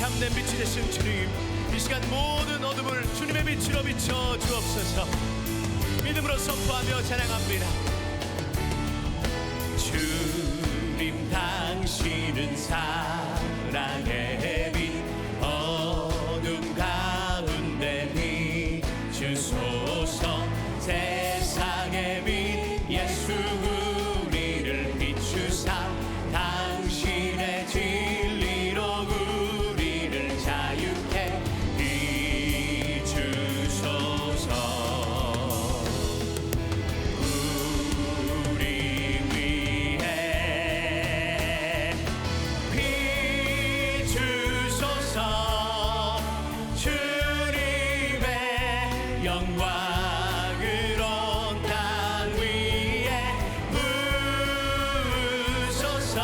참된 빛이 되신 주님, 이 시간 모든 어둠을 주님의 빛으로 비춰 주옵소서. 믿음으로 선포하며 찬양합니다. 주님, 당신은 사랑의 빛, 어둠 가운데 비추소서. 세상의 빛 예수 우리를 비추사 당신의 진리로 우리를 자유케 비추소서. 우리 위해 비추소서. 주님의 영광으로 땅 위에 부으소서.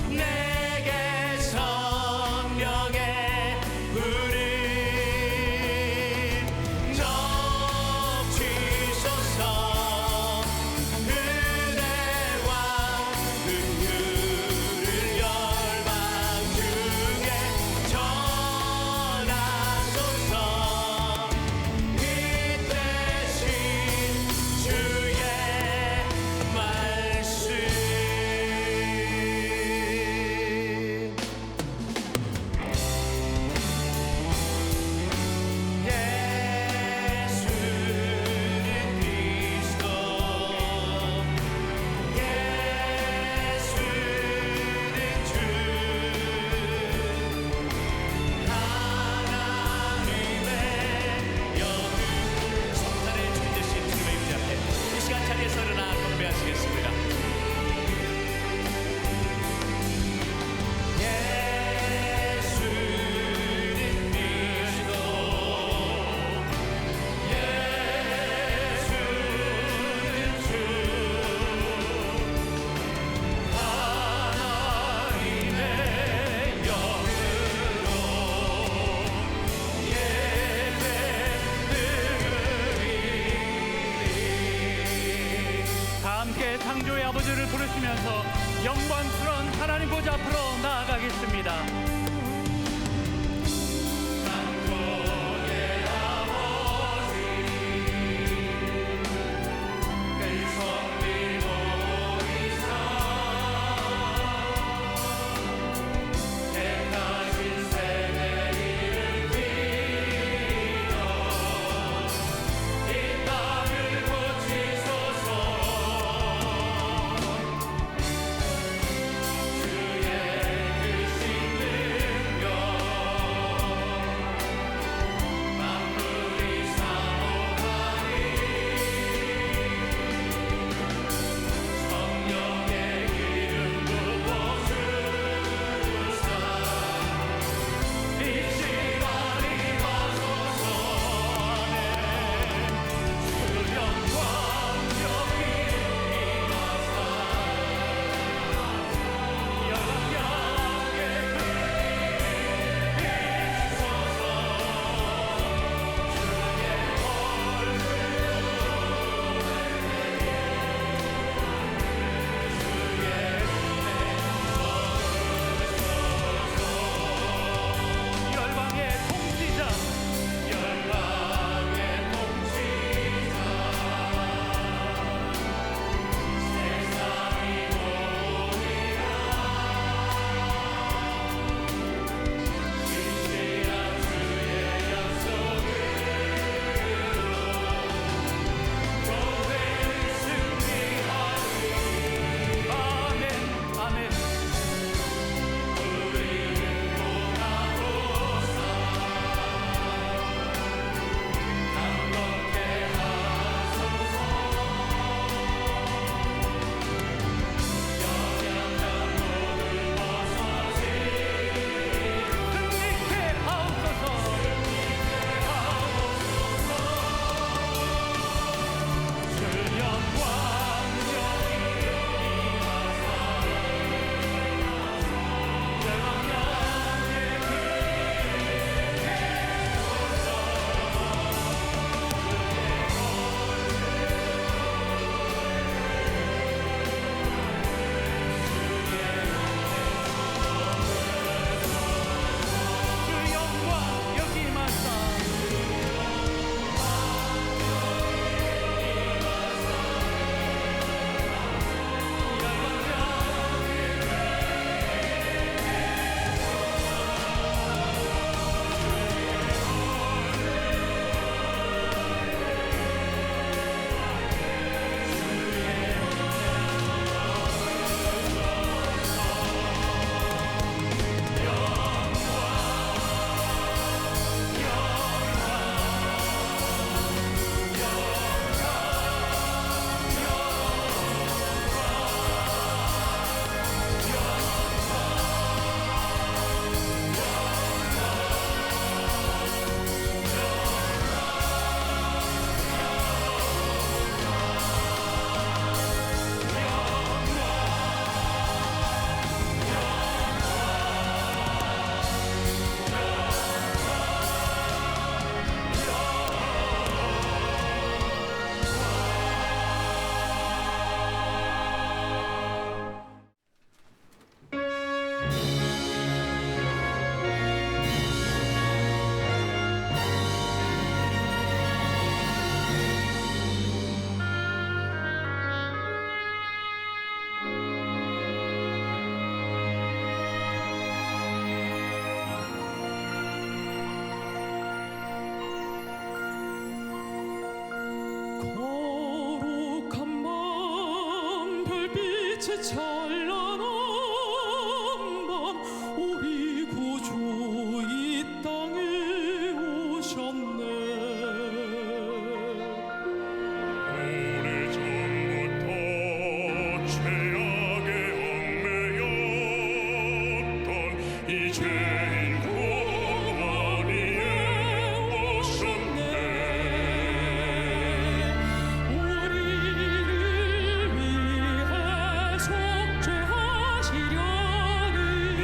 내게 성령의 불을 넘치소서. 은혜와 긍휼을 열방 중에 전하소서. 이 대신 주의 말씀. 예수는 그리스도, 예수는 주, 하나님의 영은. 성탄의 주인 되신 주님의 임재 앞에 이 시간 자리에서 일어나 건배하시겠습니다. 예수는 그리스도, 예수는 주, 하나님의 영으로 예배드리리. 다 함께 창조의 아버지를 부르시면서 영광스러운 하나님 보좌 앞으로 나아가겠습니다. 창조의 아버지, 그 성리 모이사 택하신 세대를 빌어 이 땅을 고치소서. 주의 그 신을 찬란한 밤 우리 구주 이 땅에 오셨네. 오래전부터 죄악에 얽매였던 이 죄인 구원이에 오셨네. 우리를 위해 속죄하시려니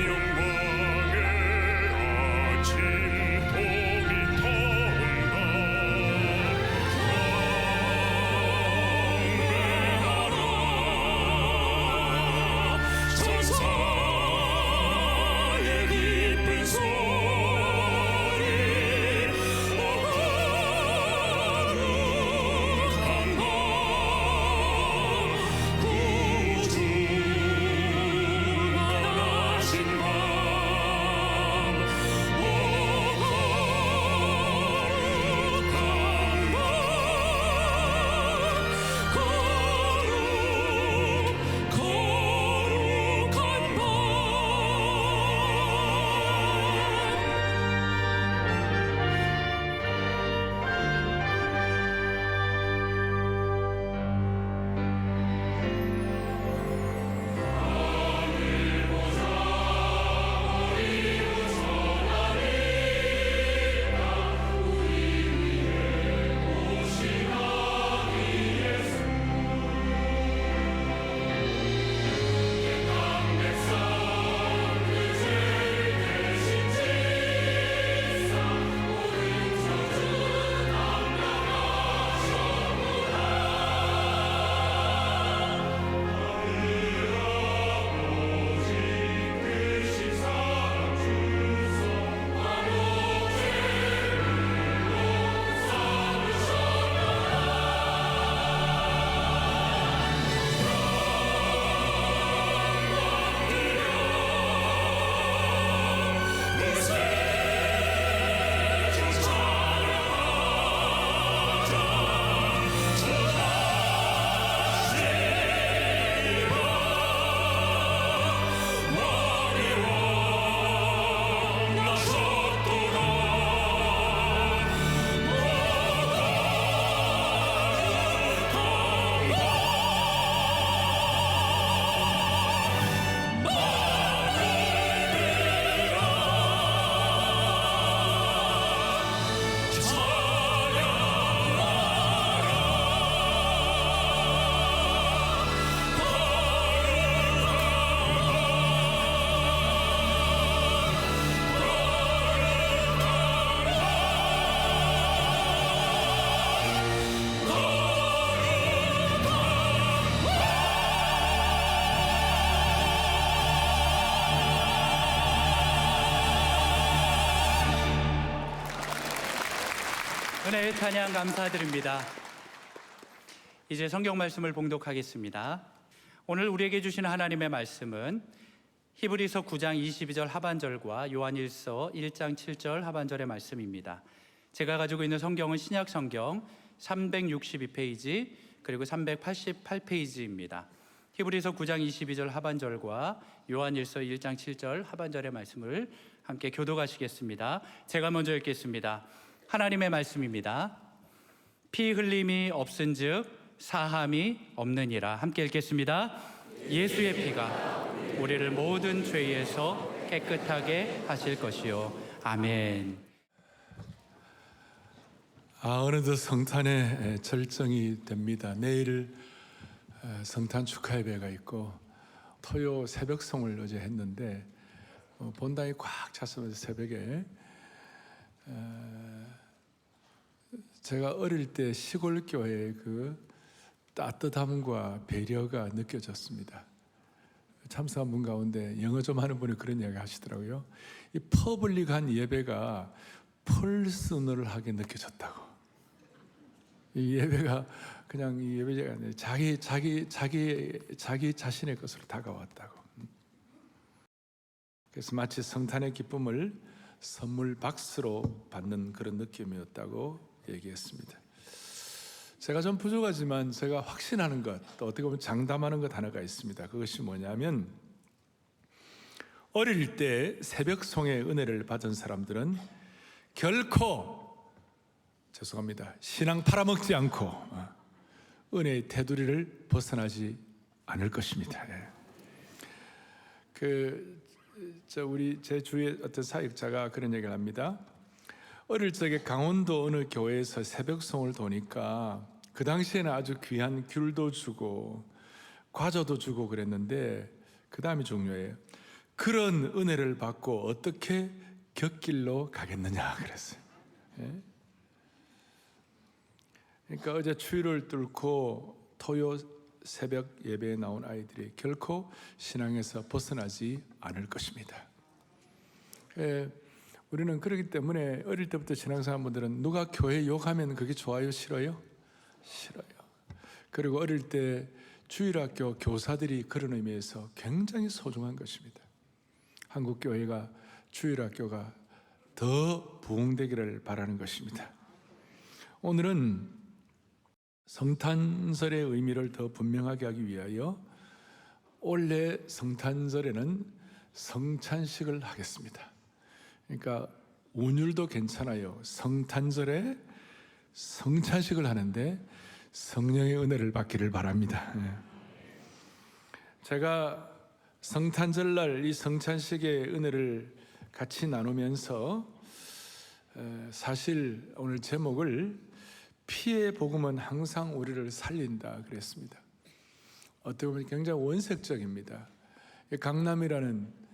영광의 아침 동이 터온다. 경배하라 천사의 기쁜 소리. 거룩한 밤 구주가 나신 밤. 거룩한 밤. 은혜의 찬양 감사드립니다. 이제 성경 말씀을 봉독하겠습니다. 오늘 우리에게 주신 하나님의 말씀은 히브리서 9장 22절 하반절과 요한일서 1장 7절 하반절의 말씀입니다. 제가 가지고 있는 성경은 신약 성경 362페이지 그리고 388페이지입니다. 히브리서 9장 22절 하반절과 요한일서 1장 7절 하반절의 말씀을 함께 교독하시겠습니다. 제가 먼저 읽겠습니다. 하나님의 말씀입니다. 피 흘림이 없은즉 사함이 없느니라. 함께 읽겠습니다. 예수의 피가 우리를 모든 죄에서 깨끗하게 하실 것이요. 아멘. 어느덧 성탄의 절정이 됩니다. 내일 성탄 축하 예배가 있고 토요 새벽송을 어제 했는데 본당이 꽉 찼습니다. 새벽에 제가 어릴 때 시골 교회의 그 따뜻함과 배려가 느껴졌습니다. 참석한 분 가운데 영어 좀 하는 분이 그런 이야기 하시더라고요. 이 퍼블릭한 예배가 펄스널하게 느껴졌다고. 이 예배가 그냥 이 예배가 아니라 자기 자신의 것으로 다가왔다고. 그래서 마치 성탄의 기쁨을 선물 박스로 받는 그런 느낌이었다고 얘기했습니다. 제가 좀 부족하지만 제가 확신하는 것, 또 어떻게 보면 장담하는 것 하나가 있습니다. 그것이 뭐냐면 어릴 때 새벽송의 은혜를 받은 사람들은 결코 신앙 팔아먹지 않고 은혜의 테두리를 벗어나지 않을 것입니다. 제 주위에 어떤 사역자가 그런 얘기를 합니다. 어릴 적에 강원도 어느 교회에서 새벽송을 도니까 그 당시에는 아주 귀한 귤도 주고 과자도 주고 그랬는데 그 다음이 중요해요. 그런 은혜를 받고 어떻게 곁길로 가겠느냐 그랬어요. 그러니까 어제 추위를 뚫고 토요 새벽 예배에 나온 아이들이 결코 신앙에서 벗어나지 않을 것입니다. 우리는 그렇기 때문에 어릴 때부터 신앙사람분들은 누가 교회 욕하면 그게 좋아요, 싫어요? 싫어요. 그리고 어릴 때 주일학교 교사들이 그런 의미에서 굉장히 소중한 것입니다. 한국 교회가 주일학교가 더 부흥되기를 바라는 것입니다. 오늘은 성탄절의 의미를 더 분명하게 하기 위하여 올해 성탄절에는 성찬식을 하겠습니다. 그러니까 운율도 괜찮아요. 성탄절에 성찬식을 하는데 성령의 은혜를 받기를 바랍니다. 제가 성탄절날 이 성찬식의 은혜를 같이 나누면서 사실 오늘 제목을 피의 복음은 항상 우리를 살린다 그랬습니다. 어떻게 보면 굉장히 원색적입니다. 강남이라는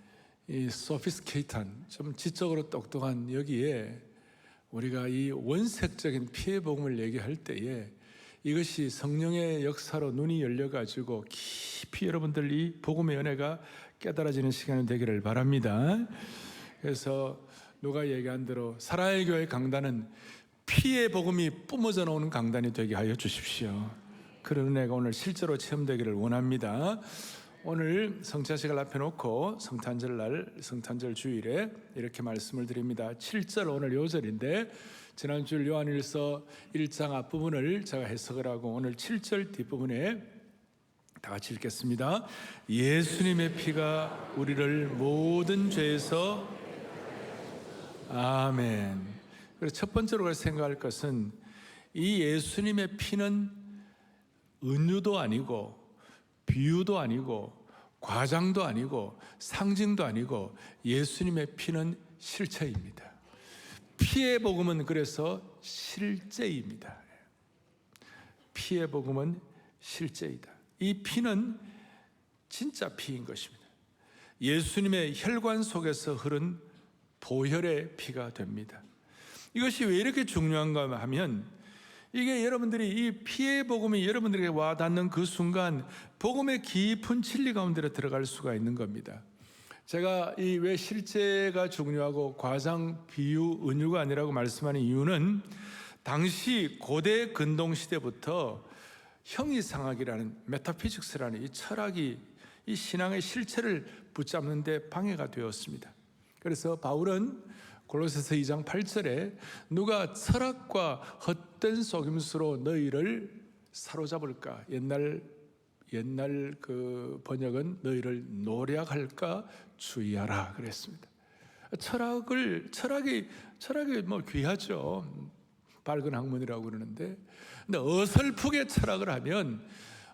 이 소피스케이트한 좀 지적으로 똑똑한 여기에 우리가 이 원색적인 피의 복음을 얘기할 때에 이것이 성령의 역사로 눈이 열려가지고 깊이 여러분들 이 복음의 은혜가 깨달아지는 시간이 되기를 바랍니다. 그래서 누가 얘기한 대로 사랑의 교회 강단은 피의 복음이 뿜어져 나오는 강단이 되게 하여 주십시오. 그런 은혜가 오늘 실제로 체험되기를 원합니다. 오늘 성찬식을 앞에 놓고 성탄절날, 성탄절 주일에 이렇게 말씀을 드립니다. 7절 오늘 요절인데 지난주 요한일서 1장 앞부분을 제가 해석을 하고 오늘 7절 뒷부분에 다 같이 읽겠습니다. 예수님의 피가 우리를 모든 죄에서 아멘. 그래서 첫 번째로 생각할 것은 이 예수님의 피는 은유도 아니고 비유도 아니고 과장도 아니고 상징도 아니고 예수님의 피는 실체입니다. 피의 복음은 그래서 실제입니다. 피의 복음은 실제이다. 이 피는 진짜 피인 것입니다. 예수님의 혈관 속에서 흐른 보혈의 피가 됩니다. 이것이 왜 이렇게 중요한가 하면 이게 여러분들이 이 피의 복음이 여러분들에게 와닿는 그 순간 복음의 깊은 진리 가운데로 들어갈 수가 있는 겁니다. 제가 이 왜 실제가 중요하고 과장, 비유, 은유가 아니라고 말씀하는 이유는 당시 고대 근동 시대부터 형이상학이라는 메타피직스라는 이 철학이 이 신앙의 실체를 붙잡는 데 방해가 되었습니다. 그래서 바울은 골로새서 2장 8절에 누가 철학과 헛된 속임수로 너희를 사로잡을까? 옛날 그 번역은 너희를 노략할까 주의하라 그랬습니다. 철학이 뭐 귀하죠. 밝은 학문이라고 그러는데, 근데 어설프게 철학을 하면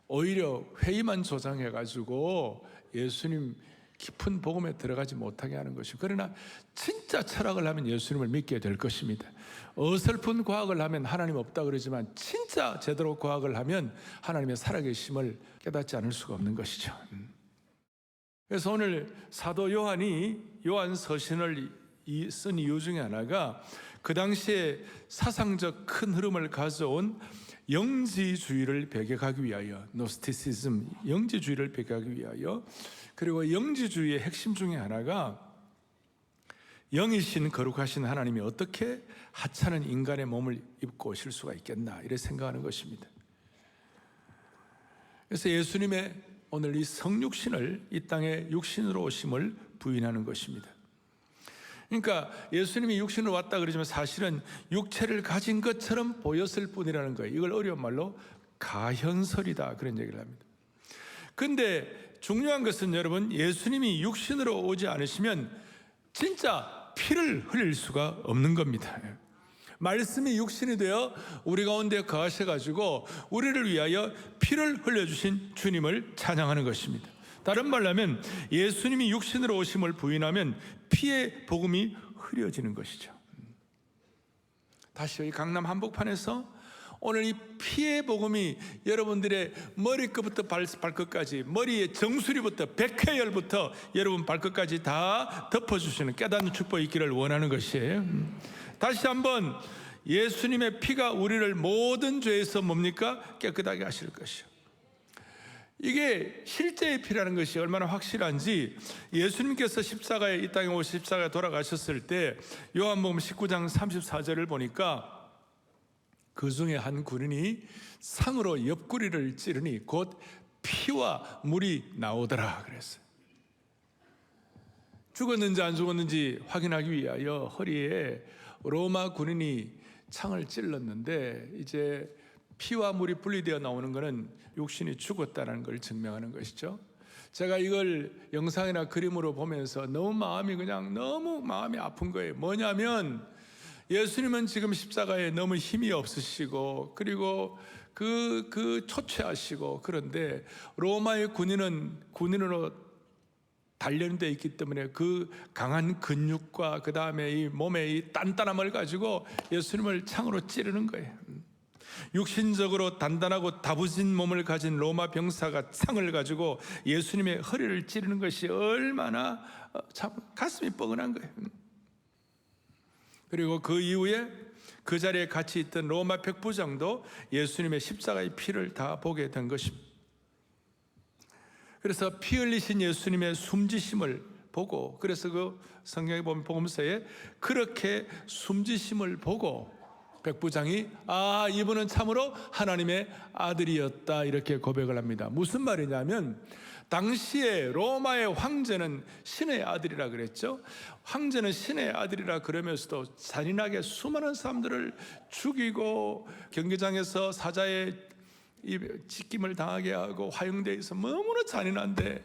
오히려 회의만 조장해가지고 예수님 깊은 복음에 들어가지 못하게 하는 것이고, 그러나 진짜 철학을 하면 예수님을 믿게 될 것입니다. 어설픈 과학을 하면 하나님 없다 그러지만 진짜 제대로 과학을 하면 하나님의 살아계심을 깨닫지 않을 수가 없는 것이죠. 그래서 오늘 사도 요한이 요한 서신을 쓴 이유 중에 하나가 그 당시에 사상적 큰 흐름을 가져온 영지주의를 배격하기 위하여, 노스티시즘, 영지주의를 배격하기 위하여, 그리고 영지주의의 핵심 중에 하나가 영이신 거룩하신 하나님이 어떻게 하찮은 인간의 몸을 입고 오실 수가 있겠나 이렇게 생각하는 것입니다. 그래서 예수님의 오늘 이 성육신을 이 땅에 육신으로 오심을 부인하는 것입니다. 그러니까 예수님이 육신으로 왔다 그러지만 사실은 육체를 가진 것처럼 보였을 뿐이라는 거예요. 이걸 어려운 말로 가현설이다 그런 얘기를 합니다. 근데 중요한 것은 여러분, 예수님이 육신으로 오지 않으시면 진짜 피를 흘릴 수가 없는 겁니다. 말씀이 육신이 되어 우리 가운데 거하셔가지고 우리를 위하여 피를 흘려주신 주님을 찬양하는 것입니다. 다른 말로 하면 예수님이 육신으로 오심을 부인하면 피의 복음이 흐려지는 것이죠. 다시 여기 강남 한복판에서 오늘 이 피의 복음이 여러분들의 머리끝부터 발끝까지, 머리의 정수리부터 백회열부터 여러분 발끝까지 다 덮어주시는 깨닫는 축복이 있기를 원하는 것이에요. 다시 한번, 예수님의 피가 우리를 모든 죄에서 뭡니까? 깨끗하게 하실 것이요. 이게 실제의 피라는 것이 얼마나 확실한지, 예수님께서 십자가에 이 땅에 오셔 십자가에 돌아가셨을 때 요한복음 19장 34절을 보니까 그 중에 한 군인이 상으로 옆구리를 찌르니 곧 피와 물이 나오더라 그랬어요. 죽었는지 안 죽었는지 확인하기 위하여 허리에 로마 군인이 창을 찔렀는데, 이제 피와 물이 분리되어 나오는 것은 육신이 죽었다는 걸 증명하는 것이죠. 제가 이걸 영상이나 그림으로 보면서 너무 마음이 아픈 거예요. 뭐냐면 예수님은 지금 십자가에 너무 힘이 없으시고, 그리고 초췌하시고, 그런데 로마의 군인으로 단련되어 있기 때문에 그 강한 근육과 그 다음에 이 몸의 이 단단함을 가지고 예수님을 창으로 찌르는 거예요. 육신적으로 단단하고 다부진 몸을 가진 로마 병사가 창을 가지고 예수님의 허리를 찌르는 것이 얼마나 참 가슴이 뻐근한 거예요. 그리고 그 이후에 그 자리에 같이 있던 로마 백부장도 예수님의 십자가의 피를 다 보게 된 것입니다. 그래서 피 흘리신 예수님의 숨지심을 보고, 그래서 그 성경에 보면 복음서에 그렇게 숨지심을 보고 백부장이 이분은 참으로 하나님의 아들이었다 이렇게 고백을 합니다. 무슨 말이냐면, 당시에 로마의 황제는 신의 아들이라 그랬죠. 황제는 신의 아들이라 그러면서도 잔인하게 수많은 사람들을 죽이고 경기장에서 사자의 찢김을 당하게 하고 화형되어 있어 너무나 잔인한데,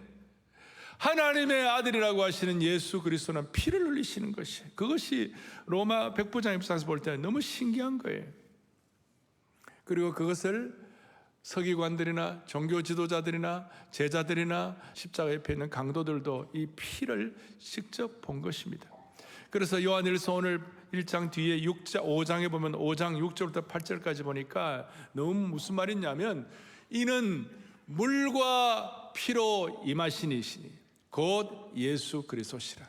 하나님의 아들이라고 하시는 예수 그리스도는 피를 흘리시는 것이, 그것이 로마 백부장 입장에서 볼 때는 너무 신기한 거예요. 그리고 그것을 서기관들이나 종교 지도자들이나 제자들이나 십자가 옆에 있는 강도들도 이 피를 직접 본 것입니다. 그래서 요한일서 오늘 1장 뒤에 5장에 보면 5장 6절부터 8절까지 보니까 너무 무슨 말이냐면, 이는 물과 피로 임하신 이시니 곧 예수 그리스도시라.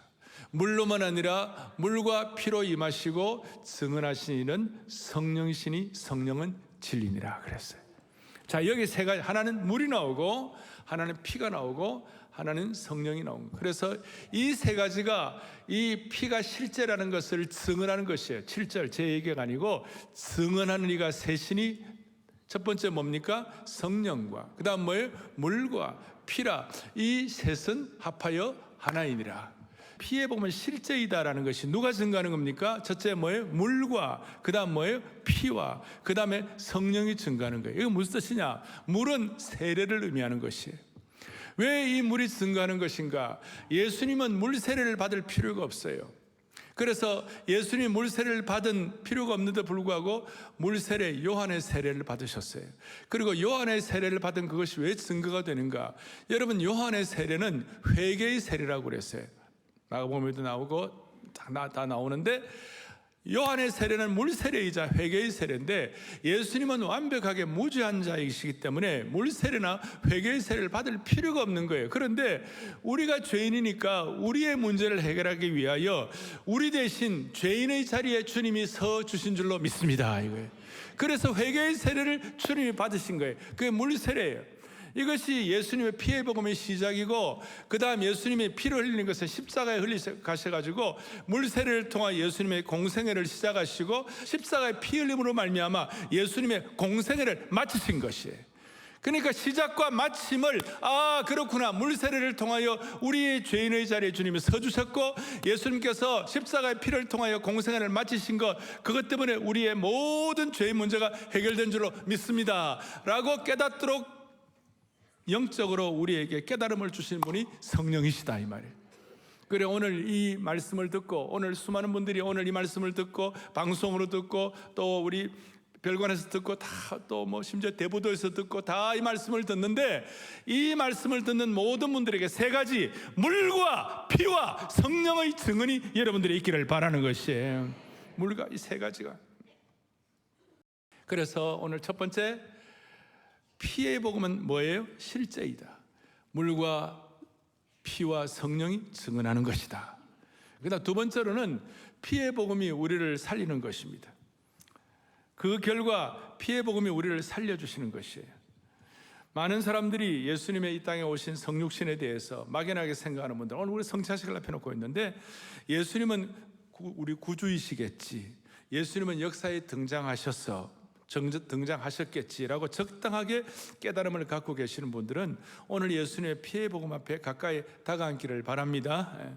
물로만 아니라 물과 피로 임하시고 증언하신 이는 성령이시니 성령은 진리니라 그랬어요. 자, 여기 세 가지, 하나는 물이 나오고, 하나는 피가 나오고, 하나는 성령이 나온 거예요. 그래서 이 세 가지가, 이 피가 실제라는 것을 증언하는 것이에요. 7절 제 얘기가 아니고 증언하는 이가 셋이니, 첫 번째 뭡니까? 성령과, 그 다음 뭐예요? 물과 피라. 이 셋은 합하여 하나이니라. 피에 보면 실제이다라는 것이 누가 증거하는 겁니까? 첫째 뭐예요? 물과, 그 다음 뭐예요? 피와, 그 다음에 성령이 증거하는 거예요. 이거 무슨 뜻이냐? 물은 세례를 의미하는 것이에요. 왜 이 물이 증거하는 것인가? 예수님은 물 세례를 받을 필요가 없어요. 그래서 예수님이 물 세례를 받은 필요가 없는데 불구하고 물 세례, 요한의 세례를 받으셨어요. 그리고 요한의 세례를 받은 그것이 왜 증거가 되는가? 여러분, 요한의 세례는 회개의 세례라고 그랬어요. 마가복음에도 나오고 다 나오는데, 요한의 세례는 물 세례이자 회개의 세례인데, 예수님은 완벽하게 무죄한 자이시기 때문에 물 세례나 회개의 세례를 받을 필요가 없는 거예요. 그런데 우리가 죄인이니까 우리의 문제를 해결하기 위하여 우리 대신 죄인의 자리에 주님이 서 주신 줄로 믿습니다, 이거예요. 그래서 회개의 세례를 주님이 받으신 거예요. 그게 물 세례예요. 이것이 예수님의 피의 복음의 시작이고, 그 다음 예수님의 피를 흘리는 것은 십자가에 흘리셔가지고 물 세례를 통한 예수님의 공생애를 시작하시고, 십자가의 피 흘림으로 말미암아 예수님의 공생애를 마치신 것이에요. 그러니까 시작과 마침을 그렇구나, 물세례를 통하여 우리의 죄인의 자리에 주님이 서주셨고 예수님께서 십자가의 피를 통하여 공생애를 마치신 것, 그것 때문에 우리의 모든 죄의 문제가 해결된 줄로 믿습니다 라고 깨닫도록 영적으로 우리에게 깨달음을 주신 분이 성령이시다 이 말이에요. 그래, 오늘 이 말씀을 듣고, 오늘 수많은 분들이 오늘 이 말씀을 듣고 방송으로 듣고 또 우리 별관에서 듣고 다 또 뭐 심지어 대부도에서 듣고 다 이 말씀을 듣는데, 이 말씀을 듣는 모든 분들에게 세 가지, 물과 피와 성령의 증언이 여러분들이 있기를 바라는 것이에요. 물과 이 세 가지가. 그래서 오늘 첫 번째, 피의 복음은 뭐예요? 실제이다. 물과 피와 성령이 증언하는 것이다. 그다음 두 번째로는 피의 복음이 우리를 살리는 것입니다. 그 결과 피의 복음이 우리를 살려주시는 것이에요. 많은 사람들이 예수님의 이 땅에 오신 성육신에 대해서 막연하게 생각하는 분들, 오늘 우리 성찬식을 앞에 놓고 있는데, 예수님은 우리 구주이시겠지, 예수님은 역사에 등장하셨겠지라고 적당하게 깨달음을 갖고 계시는 분들은 오늘 예수님의 피의 복음 앞에 가까이 다가앉기를 바랍니다.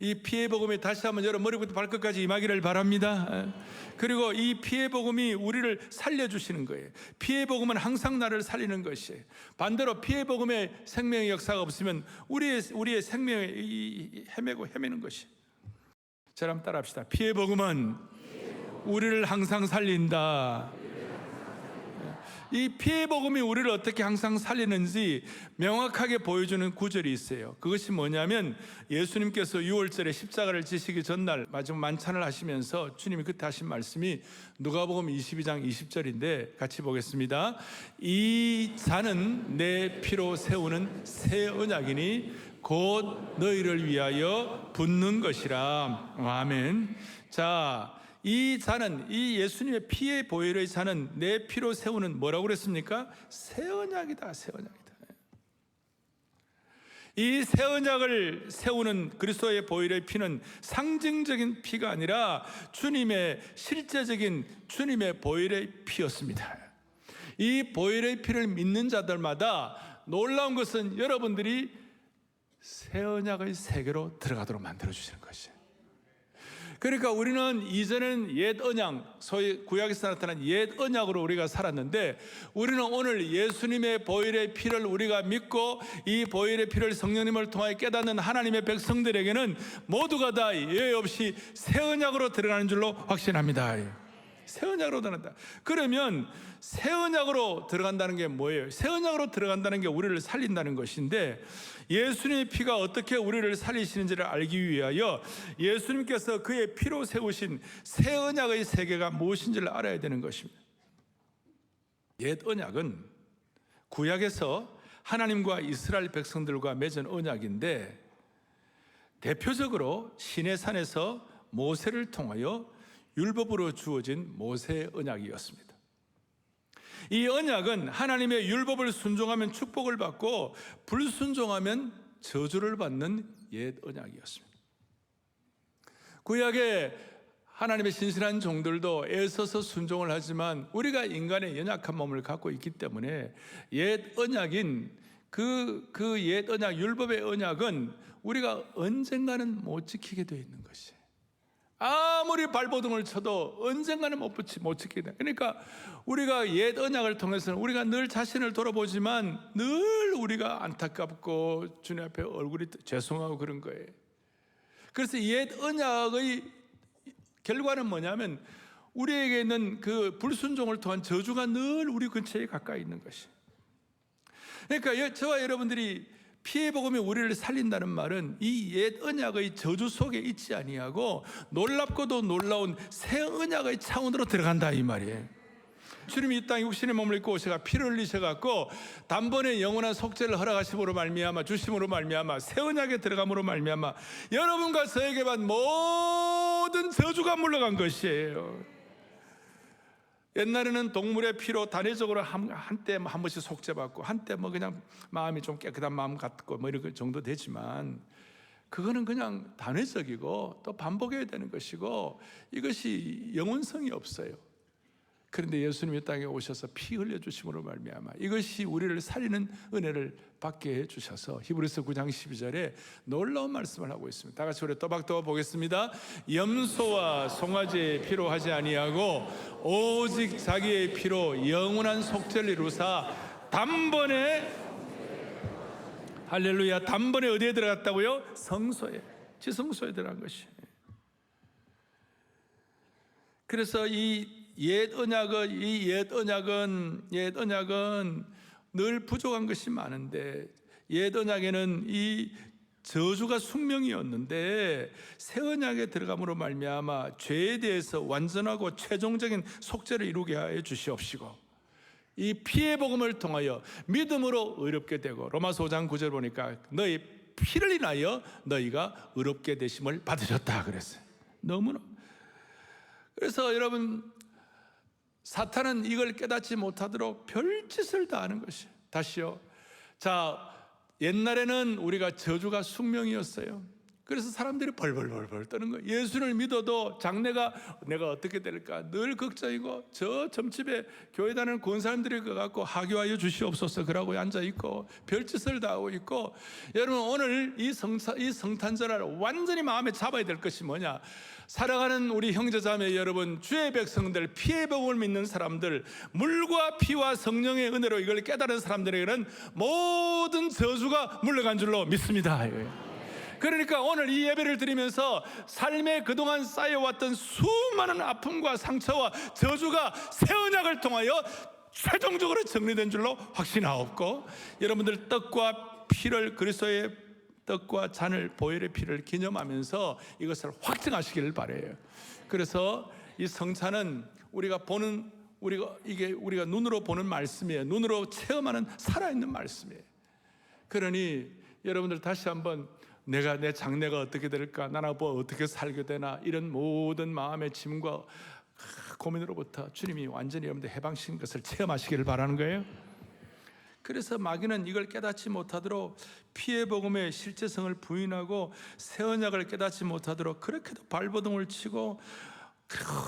이 피의 복음이 다시 한번 여러분 머리부터 발끝까지 임하기를 바랍니다. 그리고 이 피의 복음이 우리를 살려주시는 거예요. 피의 복음은 항상 나를 살리는 것이에요. 반대로 피의 복음에 생명의 역사가 없으면 우리의 생명이 헤매는 것이에요. 자, 한번 따라합시다. 피의 복음은 우리를 항상 살린다. 이 피의 복음이 우리를 어떻게 항상 살리는지 명확하게 보여주는 구절이 있어요. 그것이 뭐냐면, 예수님께서 6월절에 십자가를 지시기 전날 마지막 만찬을 하시면서 주님이 그때 하신 말씀이 누가복음 22장 20절인데 같이 보겠습니다. 이 잔은 내 피로 세우는 새 언약이니 곧 너희를 위하여 붓는 것이라. 아멘. 자, 이 잔은, 이 예수님의 피의 보혈의 잔은 내 피로 세우는, 뭐라고 그랬습니까? 새 언약이다, 새 언약이다. 이 새 언약을 세우는 그리스도의 보혈의 피는 상징적인 피가 아니라 주님의 실제적인 주님의 보혈의 피였습니다. 이 보혈의 피를 믿는 자들마다 놀라운 것은 여러분들이 새 언약의 세계로 들어가도록 만들어 주시는 것이에요. 그러니까 우리는 이전에는 옛 언약, 소위 구약에서 나타난 옛 언약으로 우리가 살았는데, 우리는 오늘 예수님의 보혈의 피를 우리가 믿고 이 보혈의 피를 성령님을 통하여 깨닫는 하나님의 백성들에게는 모두가 다 예외 없이 새 언약으로 들어가는 줄로 확신합니다. 새 언약으로 들어간다. 그러면 새 언약으로 들어간다는 게 뭐예요? 새 언약으로 들어간다는 게 우리를 살린다는 것인데, 예수님의 피가 어떻게 우리를 살리시는지를 알기 위하여 예수님께서 그의 피로 세우신 새 언약의 세계가 무엇인지를 알아야 되는 것입니다. 옛 언약은 구약에서 하나님과 이스라엘 백성들과 맺은 언약인데, 대표적으로 시내산에서 모세를 통하여 율법으로 주어진 모세의 언약이었습니다. 이 언약은 하나님의 율법을 순종하면 축복을 받고 불순종하면 저주를 받는 옛 언약이었습니다. 구약에 하나님의 신실한 종들도 애써서 순종을 하지만 우리가 인간의 연약한 몸을 갖고 있기 때문에 옛 언약인 그 옛 언약, 율법의 언약은 우리가 언젠가는 못 지키게 되어 있는 것이에요. 아무리 발버둥을 쳐도 언젠가는 못 지키게 돼. 그러니까 우리가 옛 언약을 통해서는 우리가 늘 자신을 돌아보지만 늘 우리가 안타깝고 주님 앞에 얼굴이 죄송하고 그런 거예요. 그래서 옛 언약의 결과는 뭐냐면 우리에게 있는 그 불순종을 통한 저주가 늘 우리 근처에 가까이 있는 것이. 그러니까 저와 여러분들이 피의 복음이 우리를 살린다는 말은 이 옛 언약의 저주 속에 있지 아니하고 놀랍고도 놀라운 새 언약의 차원으로 들어간다 이 말이에요. 주님이 이 땅에 육신의 몸을 입고 오셔가 피를 흘리셔갖고 단번에 영원한 속죄를 허락하심으로 말미암아 주심으로 말미암아 새 언약에 들어감으로 말미암아 여러분과 저에게만 모든 저주가 물러간 것이에요. 옛날에는 동물의 피로 단회적으로 한때 한 번씩 속죄받고 한때 뭐 그냥 마음이 좀 깨끗한 마음 같고 뭐 이런 정도 되지만 그거는 그냥 단회적이고 또 반복해야 되는 것이고 이것이 영원성이 없어요. 그런데 예수님이 이 땅에 오셔서 피 흘려주심으로 말미암아 이것이 우리를 살리는 은혜를 받게 해주셔서 히브리서 9장 12절에 놀라운 말씀을 하고 있습니다. 다 같이 우리 또박또박 보겠습니다. 염소와 송아지의 피로 하지 아니하고 오직 자기의 피로 영원한 속죄를 이루사 단번에, 할렐루야, 단번에 어디에 들어갔다고요? 성소에, 지성소에 들어간 것이. 그래서 이 옛 언약은 늘 부족한 것이 많은데, 옛 언약에는 이 저주가 숙명이었는데 새 언약에 들어감으로 말미암아 죄에 대해서 완전하고 최종적인 속죄를 이루게 하여 주시옵시고, 이 피의 복음을 통하여 믿음으로 의롭게 되고, 로마서 5장 9절 보니까 너희 피를 인하여 너희가 의롭게 되심을 받으셨다 그랬어요. 너무나. 그래서 여러분, 사탄은 이걸 깨닫지 못하도록 별짓을 다 하는 것이에요. 다시요. 자, 옛날에는 우리가 저주가 숙명이었어요. 그래서 사람들이 벌벌벌벌 떠는 거예요. 예수를 믿어도 장래가 내가 어떻게 될까 늘 걱정이고, 저 점집에 교회 다니는 군 사람들이 가갖고 하교하여 주시옵소서 그러고 앉아있고 별짓을 다 하고 있고, 여러분 오늘 이 성탄절을 완전히 마음에 잡아야 될 것이 뭐냐, 살아가는 우리 형제자매 여러분, 주의 백성들, 피의 복음을 믿는 사람들, 물과 피와 성령의 은혜로 이걸 깨달은 사람들에게는 모든 저주가 물러간 줄로 믿습니다. 그러니까 오늘 이 예배를 드리면서 삶에 그동안 쌓여왔던 수많은 아픔과 상처와 저주가 새 언약을 통하여 최종적으로 정리된 줄로 확신하옵고, 여러분들 떡과 피를, 그리스도의 떡과 잔을, 보혈의 피를 기념하면서 이것을 확증하시기를 바라요. 그래서 이 성찬은 우리가 눈으로 보는 말씀이에요. 눈으로 체험하는 살아있는 말씀이에요. 그러니 여러분들 다시 한번 내가, 내 장래가 어떻게 될까, 나는 뭐 어떻게 살게 되나, 이런 모든 마음의 짐과 고민으로부터 주님이 완전히 여러분들 해방시킨 것을 체험하시기를 바라는 거예요. 그래서 마귀는 이걸 깨닫지 못하도록 피의 복음의 실제성을 부인하고 새 언약을 깨닫지 못하도록 그렇게도 발버둥을 치고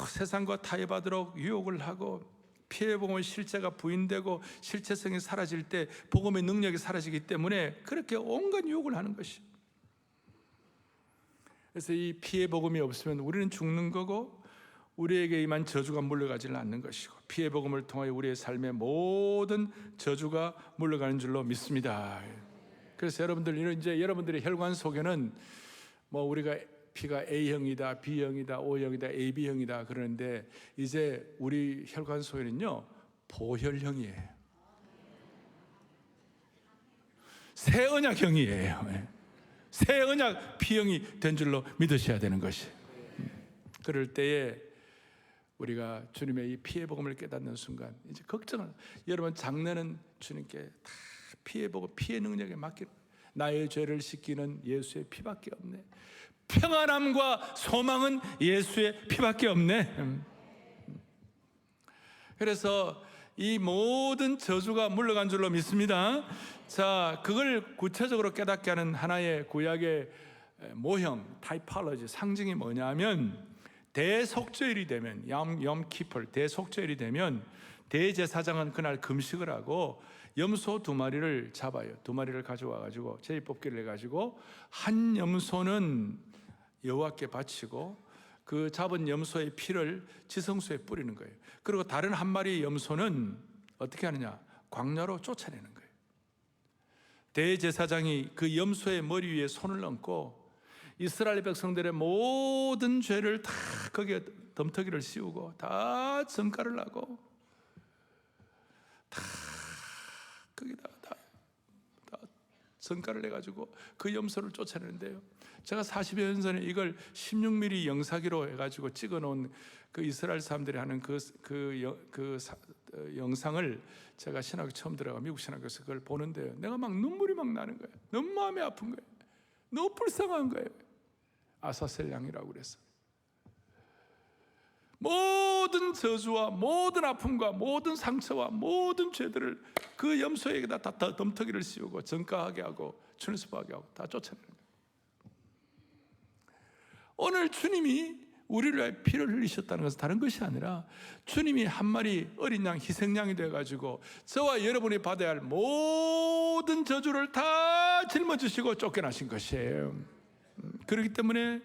세상과 타협하도록 유혹을 하고, 피의 복음의 실제가 부인되고 실체성이 사라질 때 복음의 능력이 사라지기 때문에 그렇게 온갖 유혹을 하는 것이에요. 그래서 이 피의 복음이 없으면 우리는 죽는 거고, 우리에게 임한 저주가 물러가지는 않는 것이고, 피의 복음을 통하여 우리의 삶의 모든 저주가 물러가는 줄로 믿습니다. 그래서 여러분들의 혈관 속에는 뭐 우리가 피가 A형이다, B형이다, O형이다, AB형이다 그러는데, 이제 우리 혈관 속에는요 보혈형이에요. 새 언약형이에요. 새 언약 P형이 된 줄로 믿으셔야 되는 것이. 그럴 때에 우리가 주님의 이 피의 복음을 깨닫는 순간 이제 걱정을, 여러분 장래는 주님께 다 피의 복음, 피의 능력에 맡기는, 나의 죄를 씻기는 예수의 피밖에 없네. 평안함과 소망은 예수의 피밖에 없네. 그래서 이 모든 저주가 물러간 줄로 믿습니다. 자, 그걸 구체적으로 깨닫게 하는 하나의 구약의 모형, 타이폴로지, 상징이 뭐냐면, 대속죄일이 되면, 염키플 대속죄일이 되면 대제사장은 그날 금식을 하고 염소 2마리를 잡아요. 2마리를 가져와 가지고 제비뽑기를 해 가지고 한 염소는 여호와께 바치고 그 잡은 염소의 피를 지성소에 뿌리는 거예요. 그리고 다른 한 마리의 염소는 어떻게 하느냐, 광야로 쫓아내는 거예요. 대제사장이 그 염소의 머리 위에 손을 얹고 이스라엘 백성들의 모든 죄를 다 거기에 덤터기를 씌우고 다 전가를 하고 다 거기다 다 전가를 해가지고 그 염소를 쫓아내는데요. 제가 40여 년 전에 이걸 16mm 영사기로 해가지고 찍어놓은 그 이스라엘 사람들이 하는 영상을 제가 신학교 처음 들어가 미국 신학교에서 그걸 보는데요. 내가 막 눈물이 막 나는 거예요. 너무 마음이 아픈 거예요. 너무 불쌍한 거예요. 아사셀 양이라고 그랬어요. 모든 저주와 모든 아픔과 모든 상처와 모든 죄들을 그 염소에게다 다 덤터기를 씌우고 전가하게 하고 출습하게 하고 다 쫓아내는 거예요. 오늘 주님이 우리를 위해 피를 흘리셨다는 것은 다른 것이 아니라 주님이 한 마리 어린 양 희생양이 되어가지고 저와 여러분이 받아야 할 모든 저주를 다 짊어지시고 쫓겨나신 것이에요. 그렇기 때문에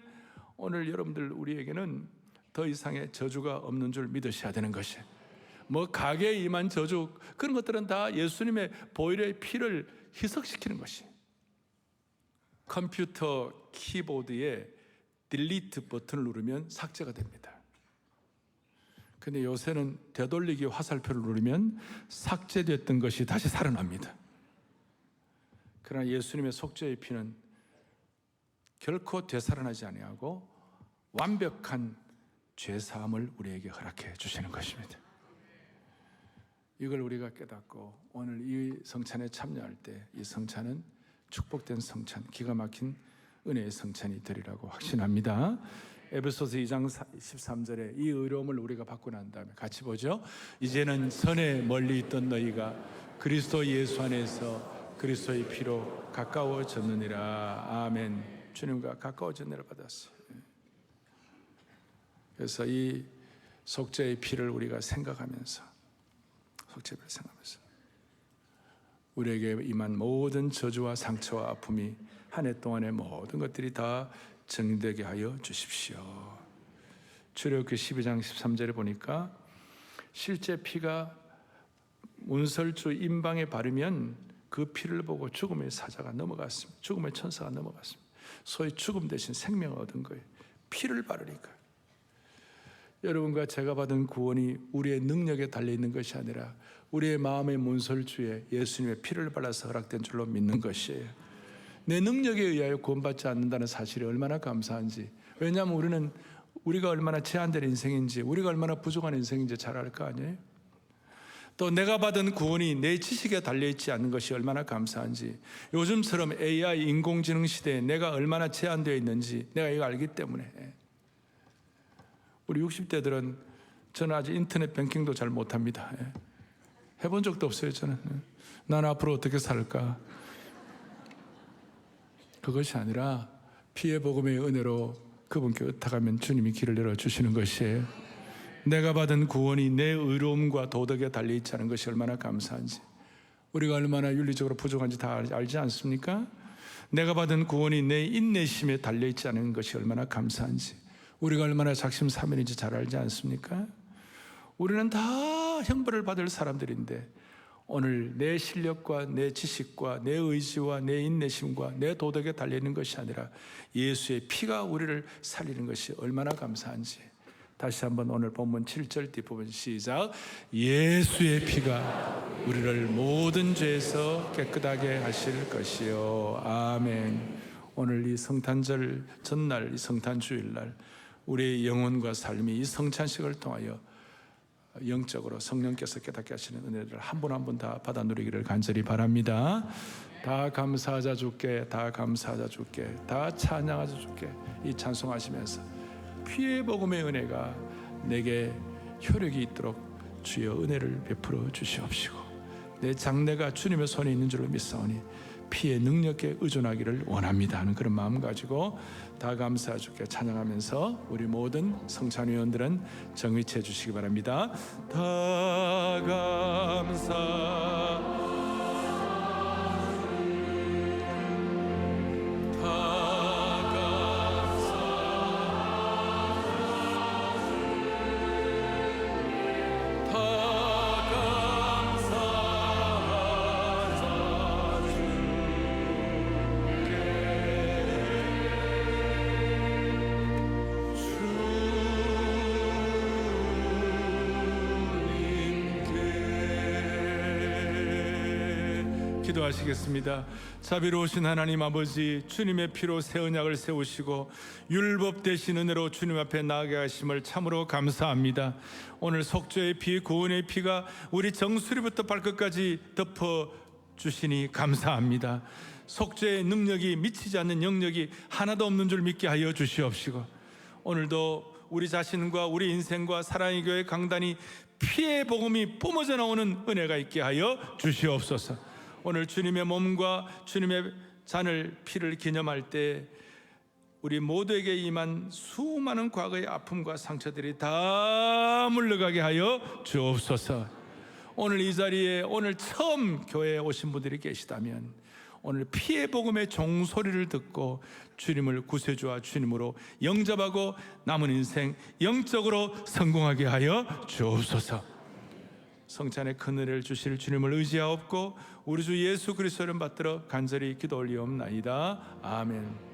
오늘 여러분들 우리에게는 더 이상의 저주가 없는 줄 믿으셔야 되는 것이에요. 뭐 가게에 임한 저주 그런 것들은 다 예수님의 보혈의 피를 희석시키는 것이에요. 컴퓨터 키보드에 딜리트 버튼을 누르면 삭제가 됩니다. 근데 요새는 되돌리기 화살표를 누르면 삭제됐던 것이 다시 살아납니다. 그러나 예수님의 속죄의 피는 결코 되살아나지 아니하고 완벽한 죄사함을 우리에게 허락해 주시는 것입니다. 이걸 우리가 깨닫고 오늘 이 성찬에 참여할 때 이 성찬은 축복된 성찬, 기가 막힌 은혜의 성찬이 되리라고 확신합니다. 에베소서 2장 13절에 이 의로움을 우리가 받고 난 다음에 같이 보죠. 이제는 선에 멀리 있던 너희가 그리스도 예수 안에서 그리스도의 피로 가까워졌느니라. 아멘. 주님과 가까워졌느니라 받았어요. 그래서 이 속죄의 피를 우리가 생각하면서 속죄를 생각하면서 우리에게 임한 모든 저주와 상처와 아픔이 한 해 동안의 모든 것들이 다 정리되게 하여 주십시오. 출애굽기 12장 13절에 보니까 실제 피가 문설주 임방에 바르면 그 피를 보고 죽음의 사자가 넘어갔습니다. 죽음의 천사가 넘어갔습니다. 소위 죽음 대신 생명을 얻은 거예요. 피를 바르니까. 여러분과 제가 받은 구원이 우리의 능력에 달려있는 것이 아니라 우리의 마음의 문설주에 예수님의 피를 발라서 허락된 줄로 믿는 것이에요. 내 능력에 의하여 구원받지 않는다는 사실이 얼마나 감사한지. 왜냐하면 우리가 얼마나 제한된 인생인지, 우리가 얼마나 부족한 인생인지 잘 알 거 아니에요. 또 내가 받은 구원이 내 지식에 달려있지 않는 것이 얼마나 감사한지. 요즘처럼 AI 인공지능 시대에 내가 얼마나 제한되어 있는지 내가 이거 알기 때문에. 우리 60대들은 저는 아직 인터넷 뱅킹도 잘 못합니다. 해본 적도 없어요. 저는. 난 앞으로 어떻게 살까? 그것이 아니라 피의 복음의 은혜로 그분께 의탁하면 주님이 길을 열어주시는 것이에요. 내가 받은 구원이 내 의로움과 도덕에 달려있지 않은 것이 얼마나 감사한지. 우리가 얼마나 윤리적으로 부족한지 다 알지 않습니까? 내가 받은 구원이 내 인내심에 달려있지 않은 것이 얼마나 감사한지. 우리가 얼마나 작심삼일인지 잘 알지 않습니까? 우리는 다 형벌을 받을 사람들인데 오늘 내 실력과 내 지식과 내 의지와 내 인내심과 내 도덕에 달려있는 것이 아니라 예수의 피가 우리를 살리는 것이 얼마나 감사한지. 다시 한번 오늘 본문 7절 뒷부분 시작. 예수의 피가 우리를 모든 죄에서 깨끗하게 하실 것이요. 아멘. 오늘 이 성탄절 전날, 이 성탄주일날 우리의 영혼과 삶이 이 성찬식을 통하여 영적으로 성령께서 깨닫게 하시는 은혜를 한 분 한 분 다 받아 누리기를 간절히 바랍니다. 다 감사하자 주께, 다 감사하자 주께, 다 찬양하자 주께. 이 찬송하시면서 피의 복음의 은혜가 내게 효력이 있도록 주여 은혜를 베풀어 주시옵시고 내 장래가 주님의 손에 있는 줄로 믿사오니 피의 능력에 의존하기를 원합니다 하는 그런 마음 가지고 다 감사 주께 찬양하면서 우리 모든 성찬위원들은 정위치해 주시기 바랍니다. 다 감사 기도하시겠습니다. 자비로우신 하나님 아버지, 주님의 피로 새 언약을 세우시고 율법 대신 은혜로 주님 앞에 나아가게 하심을 참으로 감사합니다. 오늘 속죄의 피, 구원의 피가 우리 정수리부터 발끝까지 덮어 주시니 감사합니다. 속죄의 능력이 미치지 않는 영역이 하나도 없는 줄 믿게 하여 주시옵시고 오늘도 우리 자신과 우리 인생과 사랑의 교회 강단이 피의 복음이 뿜어져 나오는 은혜가 있게 하여 주시옵소서. 오늘 주님의 몸과 주님의 잔을 피를 기념할 때 우리 모두에게 임한 수많은 과거의 아픔과 상처들이 다 물러가게 하여 주옵소서. 오늘 이 자리에 오늘 처음 교회에 오신 분들이 계시다면 오늘 피해 복음의 종소리를 듣고 주님을 구세주와 주님으로 영접하고 남은 인생 영적으로 성공하게 하여 주옵소서. 성찬의 큰 은혜를 주실 주님을 의지하옵고 우리 주 예수 그리스도를 받들어 간절히 기도 올리옵나이다. 아멘.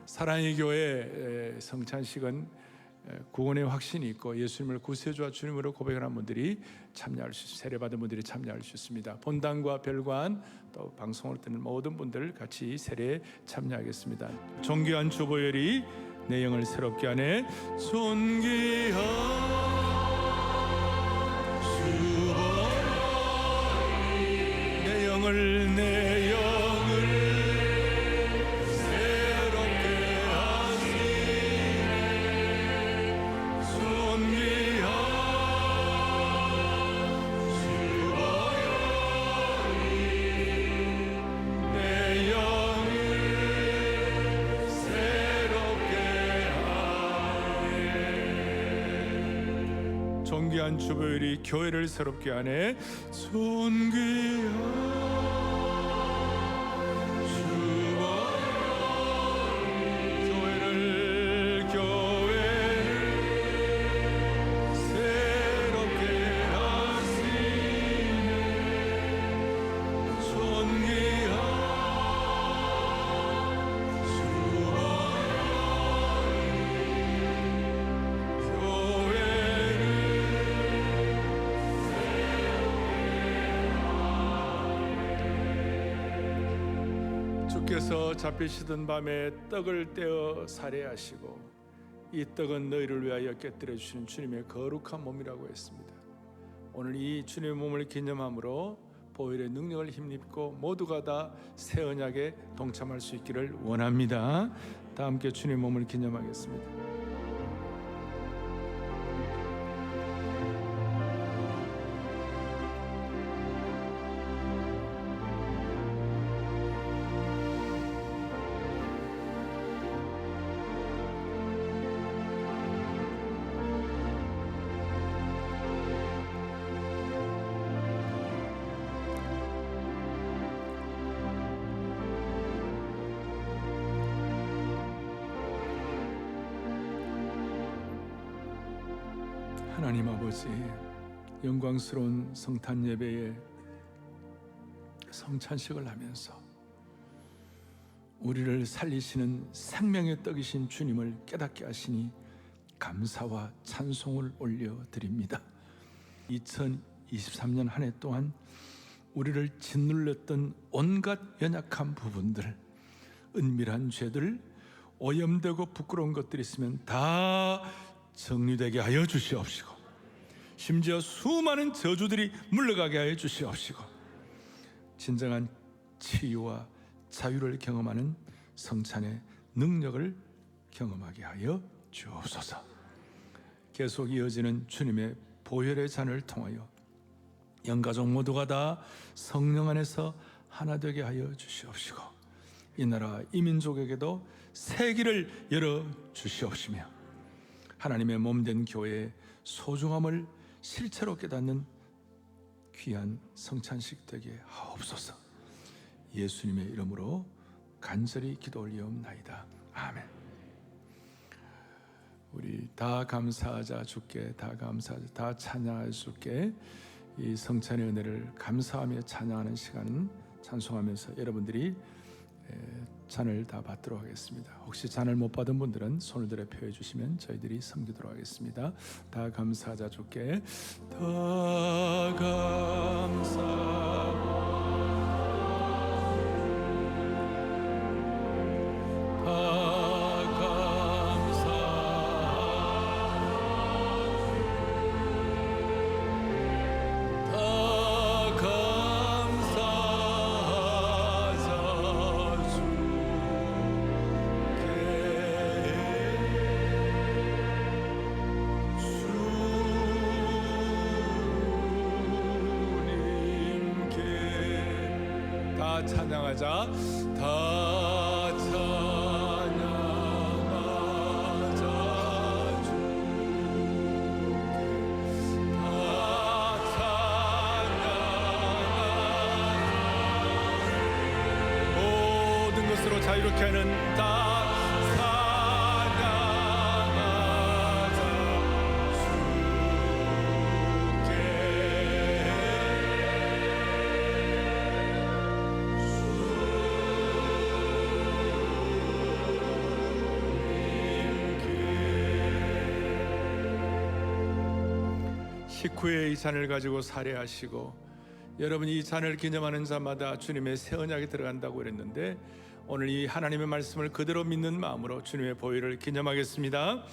사랑의 교회 성찬식은 구원의 확신이 있고 예수님을 구세주와 주님으로 고백하는 분들이 참여할 수 있습니다. 세례받은 분들이 참여할 수 있습니다. 본당과 별관 또 방송을 듣는 모든 분들 같이 세례에 참여하겠습니다. 존귀한 주보혈이 내 영을 새롭게 하네. 존귀한 주보혈이 내 영을 새롭게 하시네. 존귀한 주보혈이 내 영을 새롭게 하네. 존귀한 주보혈이 교회를 새롭게 하네. 존귀한 주께서 잡히시던 밤에 떡을 떼어 살해하시고 이 떡은 너희를 위하여 깨뜨려 주시는 주님의 거룩한 몸이라고 했습니다. 오늘 이 주님의 몸을 기념함으로 보혈의 능력을 힘입고 모두가 다 새 언약에 동참할 수 있기를 원합니다. 다 함께 주님의 몸을 기념하겠습니다. 하나님 아버지, 영광스러운 성탄 예배에 성찬식을 하면서 우리를 살리시는 생명의 떡이신 주님을 깨닫게 하시니 감사와 찬송을 올려드립니다. 2023년 한 해 동안 우리를 짓눌렀던 온갖 연약한 부분들, 은밀한 죄들, 오염되고 부끄러운 것들이 있으면 다 정리되게 하여 주시옵시고, 심지어 수많은 저주들이 물러가게 하여 주시옵시고, 진정한 치유와 자유를 경험하는 성찬의 능력을 경험하게 하여 주옵소서. 계속 이어지는 주님의 보혈의 잔을 통하여 영가족 모두가 다 성령 안에서 하나 되게 하여 주시옵시고, 이 나라 이 민족에게도 새 길을 열어 주시옵시며 하나님의 몸된 교회의 소중함을 실체로 깨닫는 귀한 성찬식 되게 하옵소서. 예수님의 이름으로 간절히 기도 올리옵나이다. 아멘. 우리 다 감사하자 주께, 다 감사하자, 다 찬양할 주께. 이 성찬의 은혜를 감사하며 찬양하는 시간은 찬송하면서 여러분들이 잔을 다 받도록 하겠습니다. 혹시 잔을 못 받은 분들은 손을 들어 표해 주시면 저희들이 섬기도록 하겠습니다. 다 감사하자 주께. 다 찬양하자. 다 찬양하자 주께는 다 찬양하자. 식후에 이 잔을 가지고 살해하시고, 여러분이 이 잔을 기념하는 자마다 주님의 새 언약에 들어간다고 그랬는데, 오늘 이 하나님의 말씀을 그대로 믿는 마음으로 주님의 보혈을 기념하겠습니다.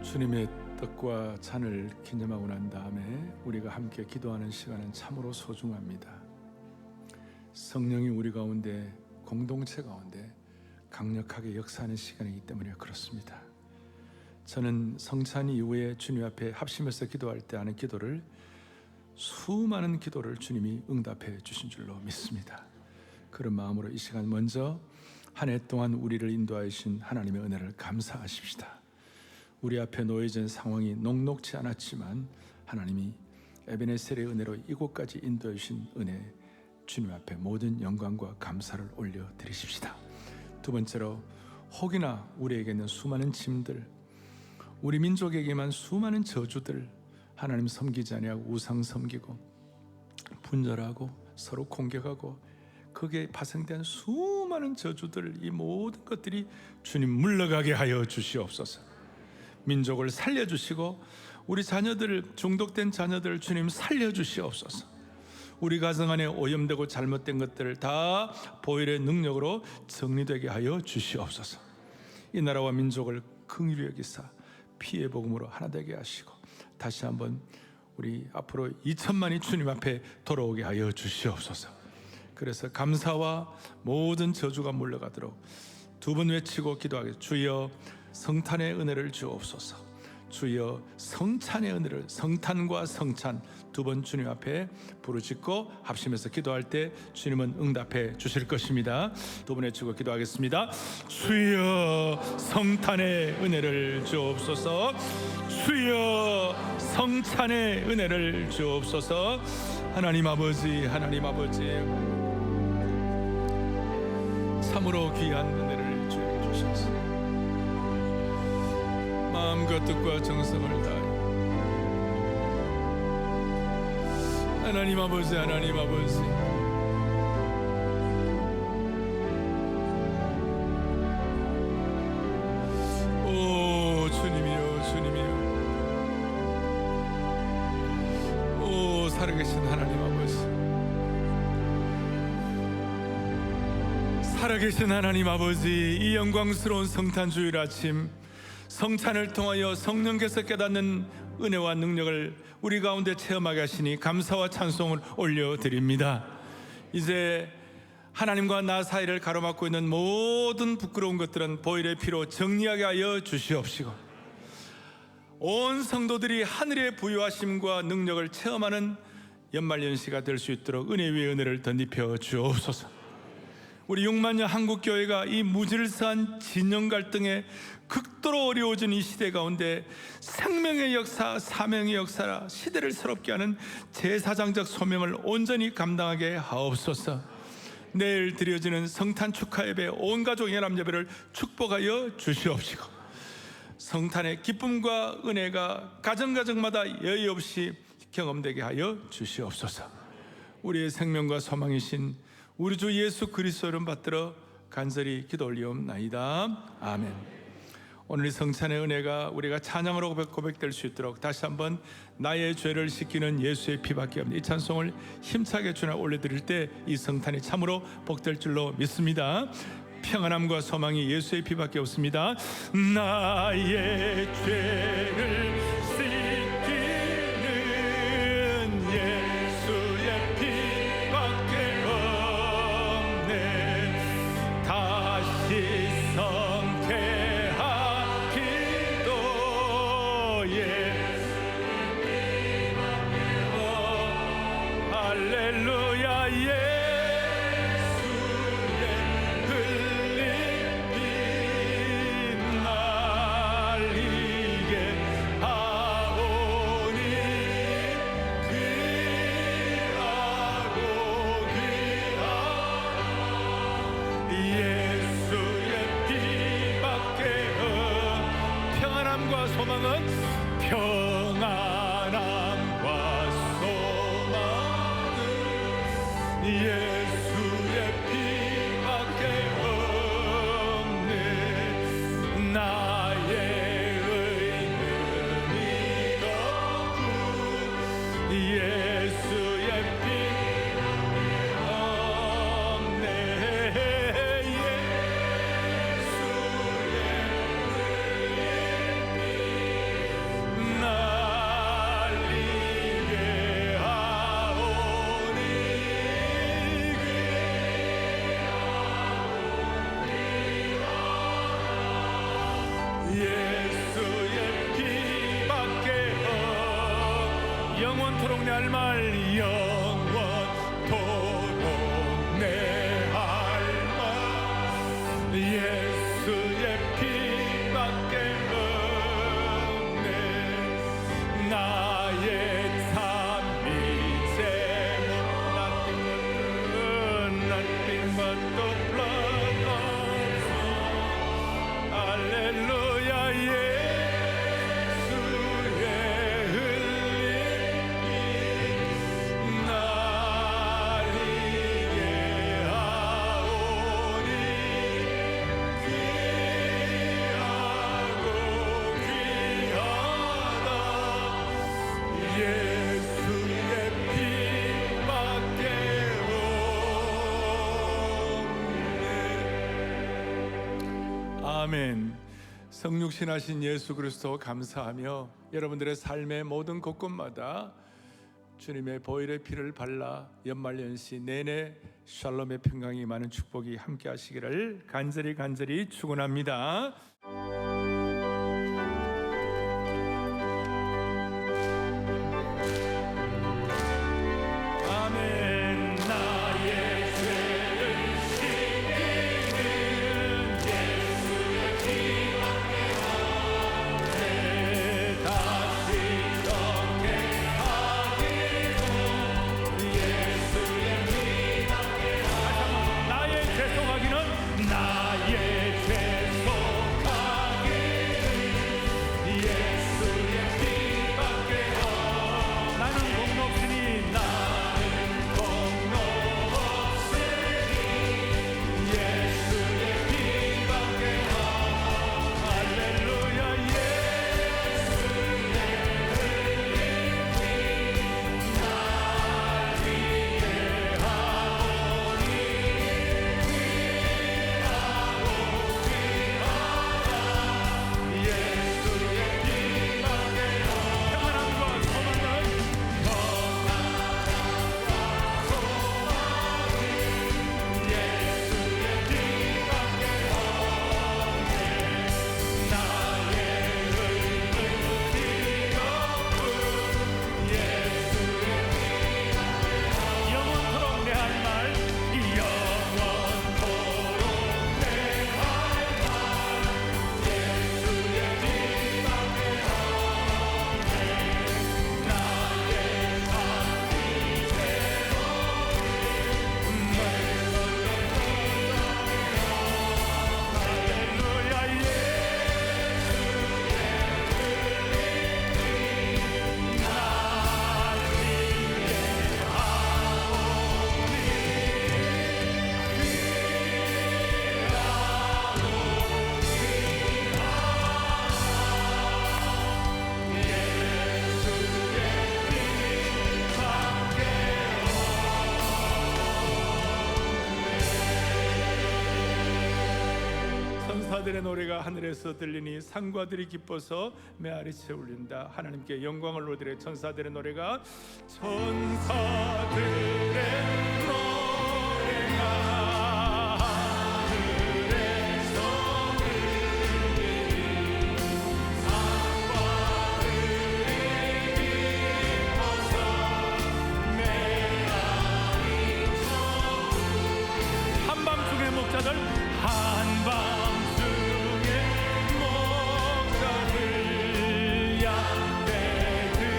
주님의 떡과 잔을 기념하고 난 다음에 우리가 함께 기도하는 시간은 참으로 소중합니다. 성령이 우리 가운데, 공동체 가운데 강력하게 역사하는 시간이기 때문에 그렇습니다. 저는 성찬 이후에 주님 앞에 합심해서 기도할 때 하는 기도를, 수많은 기도를 주님이 응답해 주신 줄로 믿습니다. 그런 마음으로 이 시간 먼저 한 해 동안 우리를 인도하신 하나님의 은혜를 감사하십시다. 우리 앞에 놓여진 상황이 녹록지 않았지만 하나님이 에베네셀의 은혜로 이곳까지 인도해 주신 은혜, 주님 앞에 모든 영광과 감사를 올려드리십시다. 두 번째로, 혹이나 우리에게 있는 수많은 짐들, 우리 민족에게만 수많은 저주들, 하나님 섬기지 아니하고 우상 섬기고 분열하고 서로 공격하고 거기에 파생된 수많은 저주들, 이 모든 것들이 주님 물러가게 하여 주시옵소서. 민족을 살려주시고 우리 자녀들, 중독된 자녀들 주님 살려주시옵소서. 우리 가정 안에 오염되고 잘못된 것들을 다 보혈의 능력으로 정리되게 하여 주시옵소서. 이 나라와 민족을 긍휼히 여기사 피의 복음으로 하나 되게 하시고, 다시 한번 우리 앞으로 2천만이 주님 앞에 돌아오게 하여 주시옵소서. 그래서 감사와 모든 저주가 물러가도록 두 번 외치고 기도하겠습니다. 주여 성탄의 은혜를 주옵소서. 주여 성찬의 은혜를, 성탄과 성찬 두 번 주님 앞에 부르짖고 합심해서 기도할 때 주님은 응답해 주실 것입니다. 두 번 외치고 기도하겠습니다. 주여 성탄의 은혜를 주옵소서. 주여 성찬의 은혜를 주옵소서. 하나님 아버지, 하나님 아버지, 참으로 귀한 은혜를 주에게 주셔서 마음과 뜻과 정성을 다하여 하나님 아버지, 하나님 아버지, 오 주님이여, 주님이여, 오 살아계신 하나님 아버지, 살아계신 하나님 아버지, 이 영광스러운 성탄 주일 아침 성찬을 통하여 성령께서 깨닫는 은혜와 능력을 우리 가운데 체험하게 하시니 감사와 찬송을 올려드립니다. 이제 하나님과 나 사이를 가로막고 있는 모든 부끄러운 것들은 보혈의 피로 정리하게 하여 주시옵시고, 온 성도들이 하늘의 부유하심과 능력을 체험하는 연말연시가 될 수 있도록 은혜 위에 은혜를 덧입혀 주옵소서. 우리 6만여 한국교회가 이 무질서한 진영 갈등에 극도로 어려워진 이 시대 가운데 생명의 역사, 사명의 역사라 시대를 새롭게 하는 제사장적 소명을 온전히 감당하게 하옵소서. 내일 드려지는 성탄 축하 예배, 온 가족 연합 예배를 축복하여 주시옵시고, 성탄의 기쁨과 은혜가 가정가정마다 여의 없이 경험되게 하여 주시옵소서. 우리의 생명과 소망이신 우리 주 예수 그리스도 이름 받들어 간절히 기도 올리옵나이다. 아멘. 오늘 이 성찬의 은혜가 우리가 찬양으로 고백될 수 있도록 다시 한번 나의 죄를 씻기는 예수의 피밖에 없는 이 찬송을 힘차게 주나 올려드릴 때 이 성탄이 참으로 복될 줄로 믿습니다. 평안함과 소망이 예수의 피밖에 없습니다. 나의 죄를 씻기는 예수의 피밖에 없네. 다시 할렐루야. 예수 소망은 평안함과 소망은 예수의 피밖에 없네. 나의 의는 이거군 예수의 피밖에 없네. 날리게 하오니 예수의 피밖에 영원토록 내 할 말 영원토록 내 할 말 예수의 피밖에 없네. 나의 삶이 제목 nothing but the blood of 할렐루야. 예수의 흘린 피 날리게 하오니 귀하고 귀하다. 예수의 피밖에 없네. 아멘. 성육신하신 예수 그리스도 감사하며 여러분들의 삶의 모든 곳곳마다 주님의 보혈의 피를 발라 연말연시 내내 샬롬의 평강이 많은 축복이 함께 하시기를 간절히 축원합니다. 아멘. 나의 죄를 씻기는 예수의 피밖에 없네. 다시 정결하기로 예수의 피밖에 없네. 나의 죄송하기는 나의 죄송하기는 예수의 피밖에 없네. 나는 공로 없으니 나는 공로 없으니 예수의 피밖에 없네. 할렐루야. 예수의 흘린 피 날리게 하오니 귀하고 귀하다. 예수의 피밖에 평안함과 소망은 예수의 피밖에 없네. 나의 의는 이거군 예수의 영원토록 내 할 말 영원토록 내 할 말 예수의 피밖에 없네. 나의 삶이 할렐루야. 천사들의 노래가 하늘에서 들리니 상과들이 기뻐서 메아리쳐 울린다. 하나님께 영광을 올려드려 천사들의 노래가 하늘에서 들리니 상과들이 기뻐서 메아리쳐 한밤중에 목자들 한밤중에 목자들 양떼 들을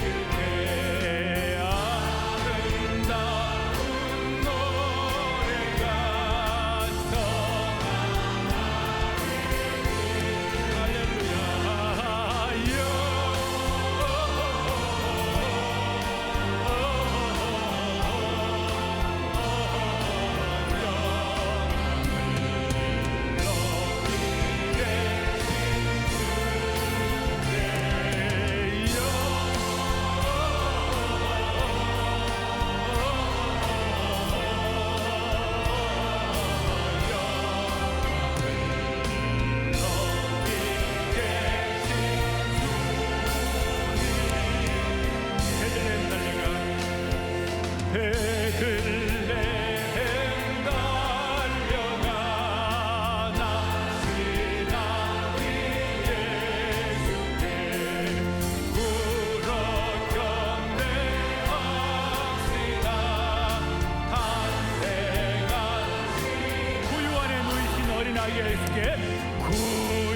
지키게 나에게 예수께